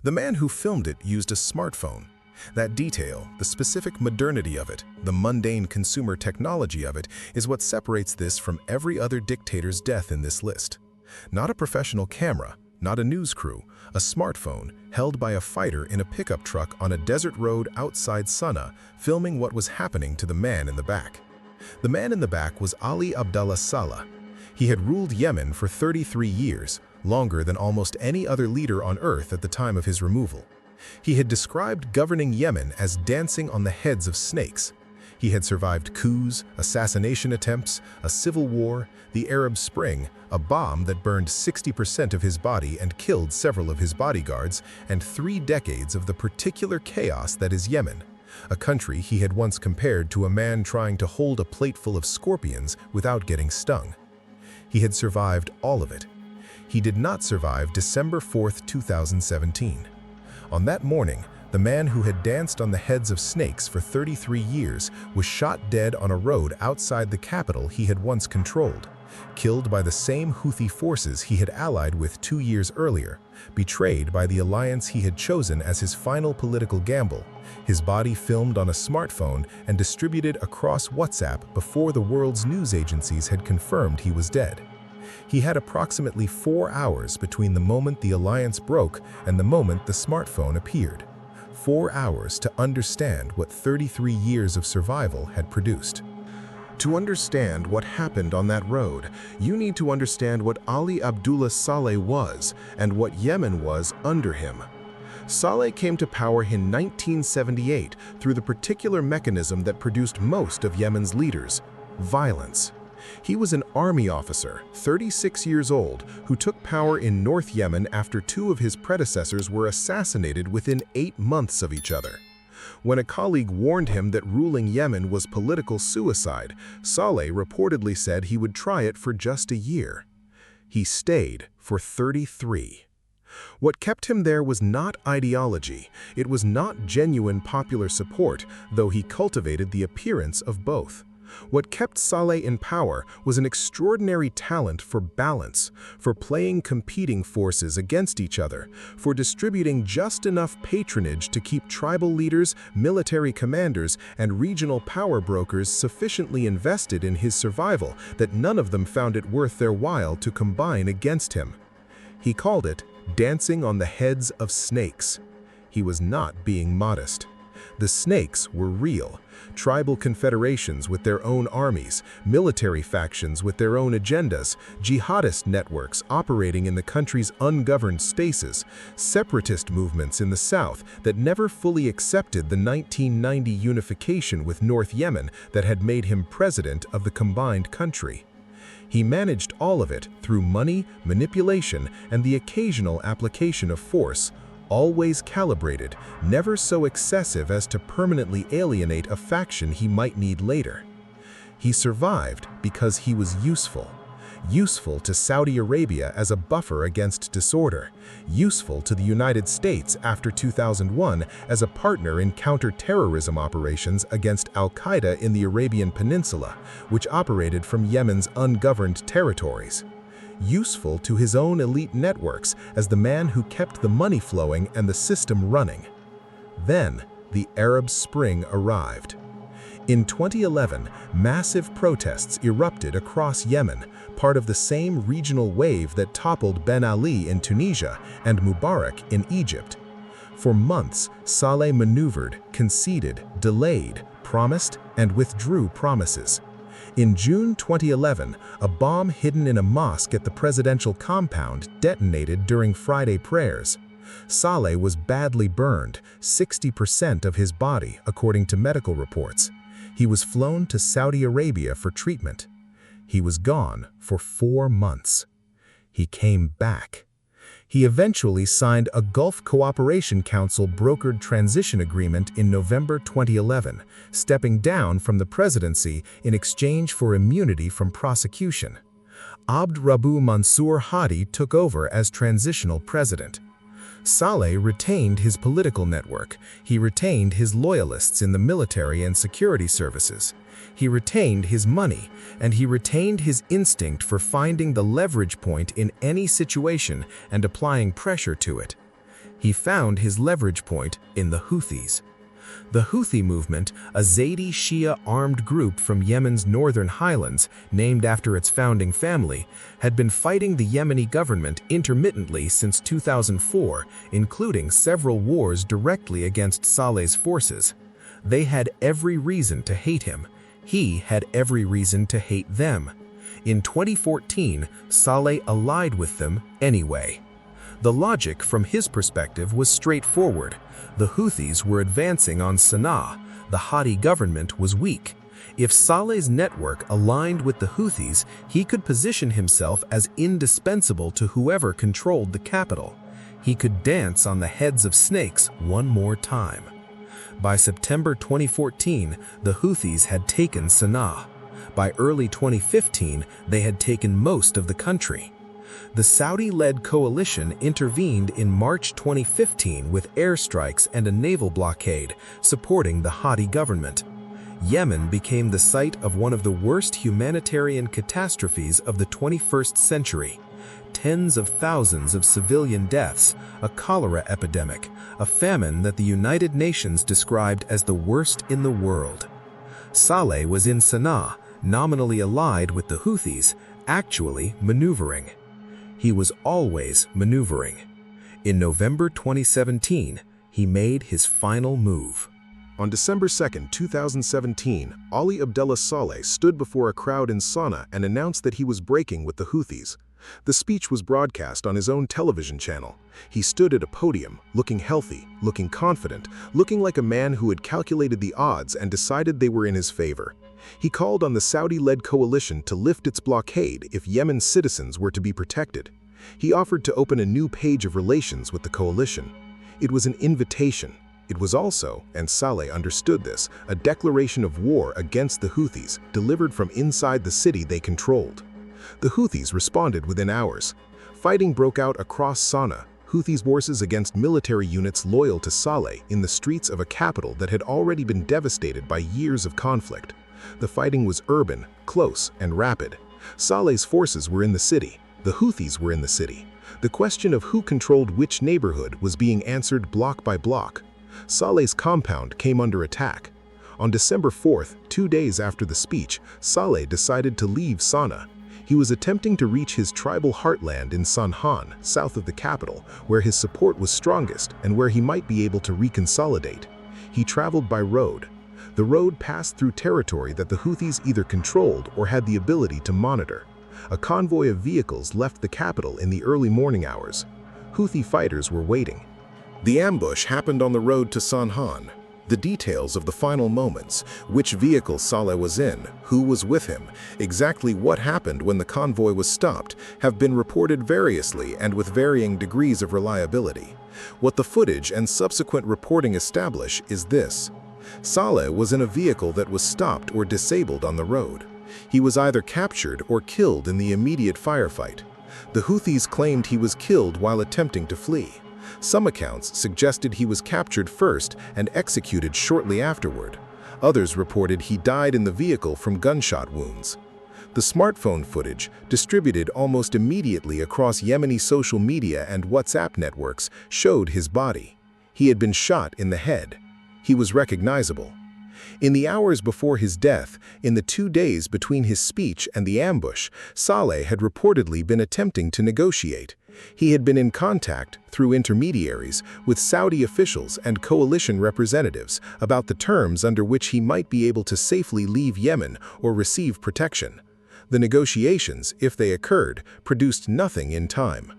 The man who filmed it used a smartphone. That detail, the specific modernity of it, the mundane consumer technology of it, is what separates this from every other dictator's death in this list. Not a professional camera, not a news crew, a smartphone held by a fighter in a pickup truck on a desert road outside Sana'a, filming what was happening to the man in the back. The man in the back was Ali Abdullah Saleh. He had ruled Yemen for 33 years, longer than almost any other leader on earth at the time of his removal. He had described governing Yemen as dancing on the heads of snakes. He had survived coups, assassination attempts, a civil war, the Arab Spring, a bomb that burned 60% of his body and killed several of his bodyguards, and 3 decades of the particular chaos that is Yemen, a country he had once compared to a man trying to hold a plate full of scorpions without getting stung. He had survived all of it. He did not survive December 4, 2017. On that morning, the man who had danced on the heads of snakes for 33 years was shot dead on a road outside the capital he had once controlled, killed by the same Houthi forces he had allied with 2 years earlier, betrayed by the alliance he had chosen as his final political gamble, his body filmed on a smartphone and distributed across WhatsApp before the world's news agencies had confirmed he was dead. He had approximately 4 hours between the moment the alliance broke and the moment the smartphone appeared. 4 hours to understand what 33 years of survival had produced. To understand what happened on that road, you need to understand what Ali Abdullah Saleh was and what Yemen was under him. Saleh came to power in 1978 through the particular mechanism that produced most of Yemen's leaders: violence. He was an army officer, 36 years old, who took power in North Yemen after 2 of his predecessors were assassinated within 8 months of each other. When a colleague warned him that ruling Yemen was political suicide, Saleh reportedly said he would try it for just a year. He stayed for 33. What kept him there was not ideology. It was not genuine popular support, though he cultivated the appearance of both. What kept Saleh in power was an extraordinary talent for balance, for playing competing forces against each other, for distributing just enough patronage to keep tribal leaders, military commanders, and regional power brokers sufficiently invested in his survival that none of them found it worth their while to combine against him. He called it dancing on the heads of snakes. He was not being modest. The snakes were real. Tribal confederations with their own armies, military factions with their own agendas, jihadist networks operating in the country's ungoverned spaces, separatist movements in the south that never fully accepted the 1990 unification with North Yemen that had made him president of the combined country. He managed all of it through money, manipulation, and the occasional application of force, always calibrated, never so excessive as to permanently alienate a faction he might need later. He survived because he was useful. Useful to Saudi Arabia as a buffer against disorder. Useful to the United States after 2001 as a partner in counter-terrorism operations against al-Qaeda in the Arabian Peninsula, which operated from Yemen's ungoverned territories. Useful to his own elite networks as the man who kept the money flowing and the system running. Then, the Arab Spring arrived. In 2011, massive protests erupted across Yemen, part of the same regional wave that toppled Ben Ali in Tunisia and Mubarak in Egypt. For months, Saleh maneuvered, conceded, delayed, promised, and withdrew promises. In June 2011, a bomb hidden in a mosque at the presidential compound detonated during Friday prayers. Saleh was badly burned, 60% of his body, according to medical reports. He was flown to Saudi Arabia for treatment. He was gone for 4 months. He came back. He eventually signed a Gulf Cooperation Council brokered transition agreement in November 2011, stepping down from the presidency in exchange for immunity from prosecution. Abd Rabbu Mansour Hadi took over as transitional president. Saleh retained his political network. He retained his loyalists in the military and security services. He retained his money, and he retained his instinct for finding the leverage point in any situation and applying pressure to it. He found his leverage point in the Houthis. The Houthi movement, a Zaidi Shia armed group from Yemen's northern highlands, named after its founding family, had been fighting the Yemeni government intermittently since 2004, including several wars directly against Saleh's forces. They had every reason to hate him. He had every reason to hate them. In 2014, Saleh allied with them anyway. The logic from his perspective was straightforward. The Houthis were advancing on Sana'a. The Hadi government was weak. If Saleh's network aligned with the Houthis, he could position himself as indispensable to whoever controlled the capital. He could dance on the heads of snakes one more time. By September 2014, the Houthis had taken Sana'a. By early 2015, they had taken most of the country. The Saudi-led coalition intervened in March 2015 with airstrikes and a naval blockade, supporting the Hadi government. Yemen became the site of one of the worst humanitarian catastrophes of the 21st century. Tens of thousands of civilian deaths, a cholera epidemic, a famine that the United Nations described as the worst in the world. Saleh was in Sana'a, nominally allied with the Houthis, actually maneuvering. He was always maneuvering. In November 2017, he made his final move. On December 2, 2017, Ali Abdullah Saleh stood before a crowd in Sana'a and announced that he was breaking with the Houthis. The speech was broadcast on his own television channel. He stood at a podium, looking healthy, looking confident, looking like a man who had calculated the odds and decided they were in his favor. He called on the Saudi-led coalition to lift its blockade if Yemen's citizens were to be protected. He offered to open a new page of relations with the coalition. It was an invitation. It was also, and Saleh understood this, a declaration of war against the Houthis, delivered from inside the city they controlled. The Houthis responded within hours. Fighting broke out across Sana'a, Houthis' forces against military units loyal to Saleh in the streets of a capital that had already been devastated by years of conflict. The fighting was urban, close, and rapid. Saleh's forces were in the city. The Houthis were in the city. The question of who controlled which neighborhood was being answered block by block. Saleh's compound came under attack. On December 4th, 2 days after the speech, Saleh decided to leave Sana'a. He was attempting to reach his tribal heartland in Sanhan, south of the capital, where his support was strongest and where he might be able to reconsolidate. He traveled by road. The road passed through territory that the Houthis either controlled or had the ability to monitor. A convoy of vehicles left the capital in the early morning hours. Houthi fighters were waiting. The ambush happened on the road to Sanhan. The details of the final moments, which vehicle Saleh was in, who was with him, exactly what happened when the convoy was stopped, have been reported variously and with varying degrees of reliability. What the footage and subsequent reporting establish is this. Saleh was in a vehicle that was stopped or disabled on the road. He was either captured or killed in the immediate firefight. The Houthis claimed he was killed while attempting to flee. Some accounts suggested he was captured first and executed shortly afterward. Others reported he died in the vehicle from gunshot wounds. The smartphone footage, distributed almost immediately across Yemeni social media and WhatsApp networks, showed his body. He had been shot in the head. He was recognizable. In the hours before his death, in the 2 days between his speech and the ambush, Saleh had reportedly been attempting to negotiate. He had been in contact, through intermediaries, with Saudi officials and coalition representatives about the terms under which he might be able to safely leave Yemen or receive protection. The negotiations, if they occurred, produced nothing in time.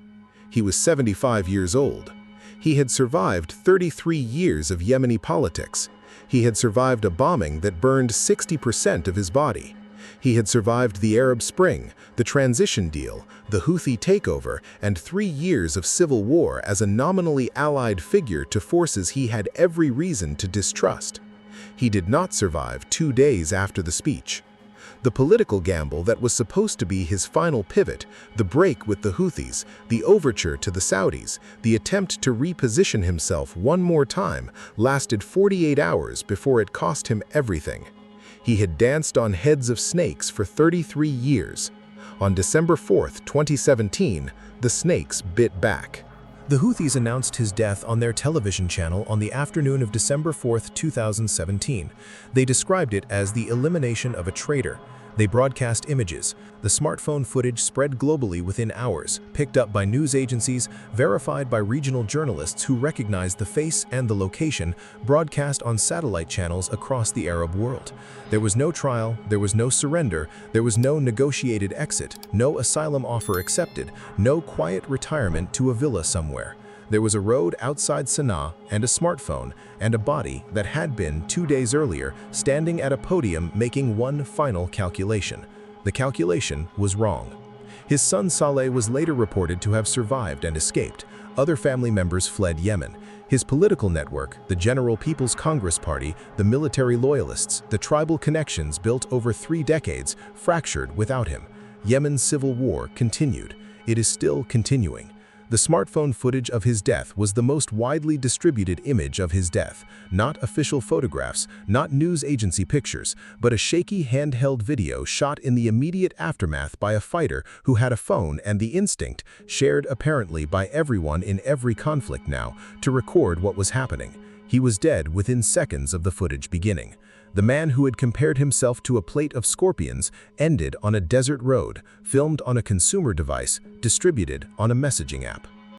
He was 75 years old. He had survived 33 years of Yemeni politics. He had survived a bombing that burned 60% of his body. He had survived the Arab Spring, the transition deal, the Houthi takeover, and 3 years of civil war as a nominally allied figure to forces he had every reason to distrust. He did not survive 2 days after the speech. The political gamble that was supposed to be his final pivot, the break with the Houthis, the overture to the Saudis, the attempt to reposition himself one more time, lasted 48 hours before it cost him everything. He had danced on heads of snakes for 33 years. On December 4, 2017, the snakes bit back. The Houthis announced his death on their television channel on the afternoon of December 4, 2017. They described it as the elimination of a traitor. They broadcast images. The smartphone footage spread globally within hours, picked up by news agencies, verified by regional journalists who recognized the face and the location, broadcast on satellite channels across the Arab world. There was no trial, there was no surrender, there was no negotiated exit, no asylum offer accepted, no quiet retirement to a villa somewhere. There was a road outside Sana'a and a smartphone and a body that had been 2 days earlier standing at a podium making one final calculation. The calculation was wrong. His son Saleh was later reported to have survived and escaped. Other family members fled Yemen. His political network, the General People's Congress Party, the military loyalists, the tribal connections built over 3 decades, fractured without him. Yemen's civil war continued. It is still continuing. The smartphone footage of his death was the most widely distributed image of his death, not official photographs, not news agency pictures, but a shaky handheld video shot in the immediate aftermath by a fighter who had a phone and the instinct, shared apparently by everyone in every conflict now, to record what was happening. He was dead within seconds of the footage beginning. The man who had compared himself to a plate of scorpions ended on a desert road, filmed on a consumer device, distributed on a messaging app.